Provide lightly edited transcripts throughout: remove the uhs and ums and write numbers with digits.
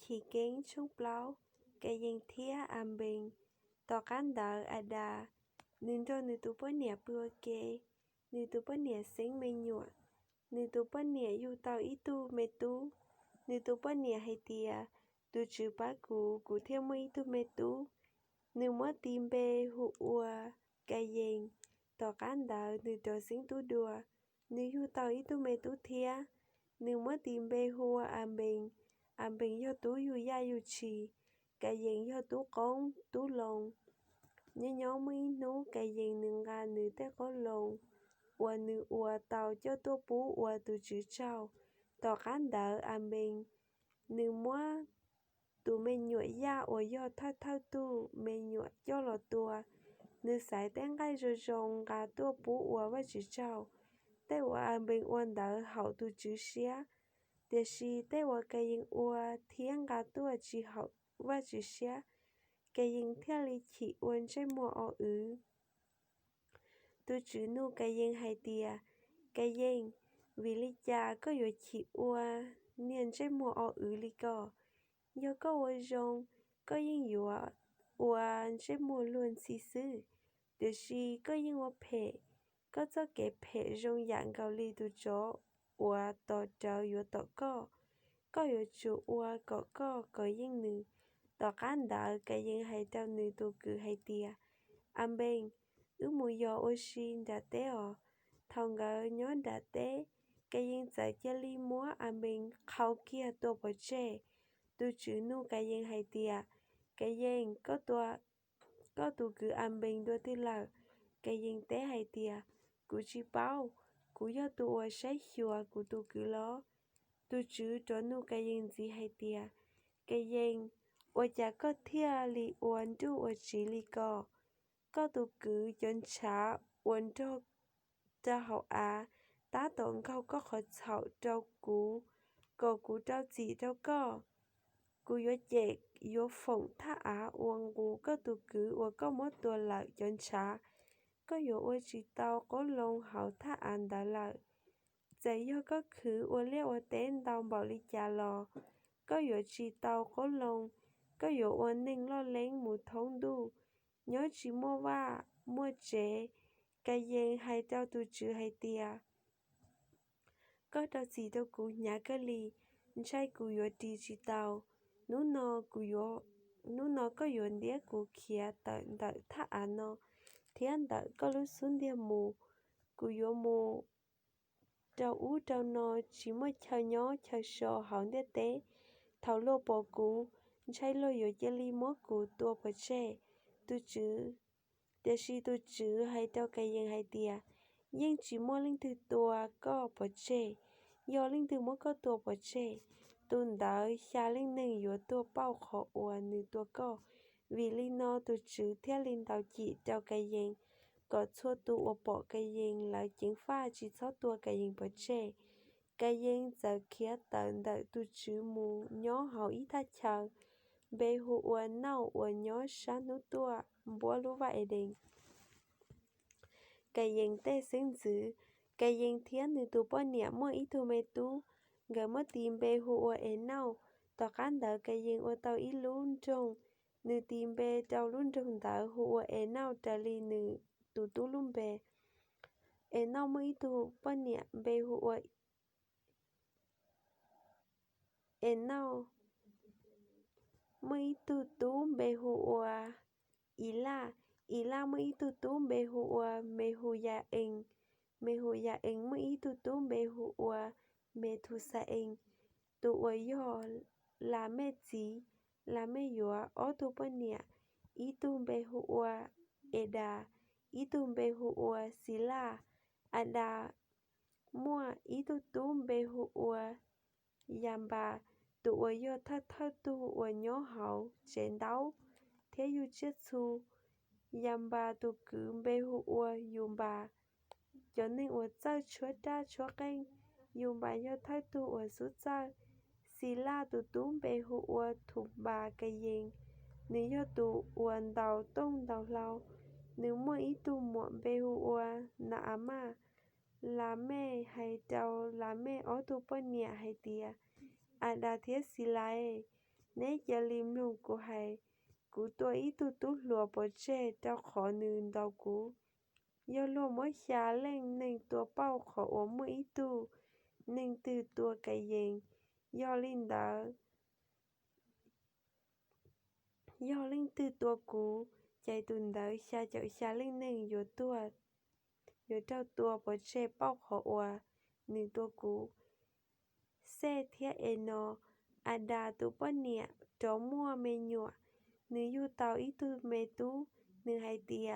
chỉ kiến chung blau, cái dân thia am bình, tỏ cán đỡ à đà, nên cho nữ tu bó nè bùa kê, nữ tu bó nè sinh mê nhụa, nữ tu bó nè yu tao ý tu mê tu, nữ tu bó nè hay tìa, tu chữ bá cụ theo mê ý tu mê tu, nữ mô tìm bê hụ ua, cái dân, tỏ cán đỡ nữ trò sinh tu đùa, nữ yu tao ý tu mê tu thia, nữ mô tìm bê hùa am bình yo tu yu ya yu chi, cái dân yo tu công, tu lòng, nhớ nhớ mới nú cái dân nương ga nữ tế có lòng, ua nữ ua tàu cho tu bú ua tu chữ trao, tỏ cán đỡ am bình, nữ mô tu mê nhuệ ya ua yo thao tu mê nhuệ cho lọ tua, nữ sải tên gai rô rồng ga tu bú ua và chữ trao, tế ua am bình ua đỡ hậu tu chữ xía, để si tế ua cái dân ua thiên ga tua chỉ hậu và chữ xía, cái dân theo lý chỉ uốn trên mùa ở tu chữ nu cái dân hay tìa, cái dân vì lý cha có yếu chỉ ua niên trên mùa ở lý có, do có ua rong có dân yếu ua trên mùa luôn xí sư, để si có dân ua phê, có cho cái phê rong dạng gạo lý tu chó ua tỏ trao yếu tỏ có yếu chủ ua có dân nữ, tỏ cán đỡ cái dân hay trao nữ tu cử hay tìa, am bên, mù yo ô xin đã tế thong gỡ nhớ đã tế, cái dân giải cho li múa am bên khâu kia tu bò chê, tu chữ nu cái dân hay tìa, cái dân có tu cử am bên đua tì lợ, cái dân tế hay tìa, cú chi bao, cú yo tu ua say hùa cú tu cử lo, tu chữ cho nu cái dân gì hay tìa, cái dân ua chả có thia li uốn tu ua chỉ li có tu cử chân trả uốn cho hậu tá tổn câu có khó hậu trâu cú, cú trâu chỉ trâu cú yếu chệ yếu phụng thả uốn cú có tu cử uốn có một tua lợi chân trả, có yếu uốn chỉ tao có lông hậu thả đã lợi, giờ yếu có khứ uốn leo uốn tên tao bảo lý trả lò, có yếu chỉ tao có lông, có yếu uốn ninh lo lên một thông đu, nhớ chỉ mua chế, cái dân hay trao tu chữ hay tìa, có trao gì đâu cú nhà cái lì, trai cú yếu digital, nú nó có yếu đĩa cú kia đợi thả nó, thiên đợi có lúc xuống đĩa mù, cú yếu mù, trao nó chỉ mới chờ nhó chờ sò hỏng đĩa tế, thảo lô bỏ cú, trai lô yếu chế li múa cú tua bỏ chê, tu chữ, để si tu chữ hay trao cái dân hay tìa, nhưng chỉ mua linh thư tua có bỏ chê, do linh thư múa có tua bỏ chê, tuần đợi xa linh nâng yếu tua bao khó ua nữ tua có, vì linh nó tu chữ theo linh đạo chỉ trao cái dân, có chua tu ua bỏ cái dân lại chính pha chỉ cho tua cái dân bỏ chê, cái dân giờ kia tận đợi tu chữ mù nhó hậu ý ta chờ, bê hụ ua nâu ua nhó sáng nụ tua, bố lũ vậy đình. Cái dân tê sinh dữ, cái dân thiên nữ tu bó nhẹ mua ý tu mê tu, gỡ mất tìm bê hụ ua nâu, tỏ cán đỡ cái dân ua tàu ý luôn trông, nữ tìm bê trao luôn trông đỡ hụ ua nâu trả lì nữ tu luôn bê. Nâu mua ý tu bó nhẹ bê hụ ua nâu, mua ý tu bê hụ ua ý la mua ý tu bê hụ ua mê hụ ya in mua ý tu bê hụ ua mê thu sa in, tu ua yo là mê chí, là mê yo ó tu bó nhẹ, ý tu bê hụ ua đà, ý tu bê hụ ua xí la, đà mua ý tu bê hụ ua yam bà, tu ua yo thao tu ua nhó hậu chiến đấu, thế yu chết su, yam bà tu cử bê hụ ua yum bà, cho nên ua chơi chúa ra chúa kênh, yum bà yo thao tu ua su chơi, xí la tu bê hụ ua thục bà cái dân, nếu yo tu ua đào tông đào lâu, nếu mua ý tu muộn bê hụ ua nạ mà, là mê hay trao là mê ó tu bó nhẹ hay tìa, đà thiết xí la Nế giờ lim nông của hay cú tua ít tu tú lùa bò chê tao khó nương đau cú. Do lùa mỗi xa lên nên tua bao khó ốm mỗi ít tu nên từ tua cái yên do linh đỡ do linh từ tua cú chạy tuần đỡ xa chậu xa linh nên yo trao tua bò chê bao khó òa nên tua cú xe thia eno ada tu bò nịa tró mua mê nhọ nên yu tàu ít tu mê tú nên hay tia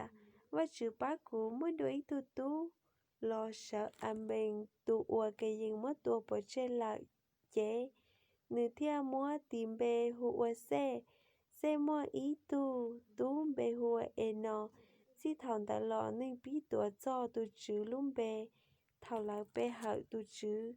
và chữ bác cú mới đuổi ít tu tú lo sợ am bền tu ua cái yên mất tua bò chê lại chế nên thia mua tìm bê hu ua xe mua ít tu tú bê hu eno si thằng ta lo nên biết tua cho tu chữ lúng bê thằng lại bê hở tu chữ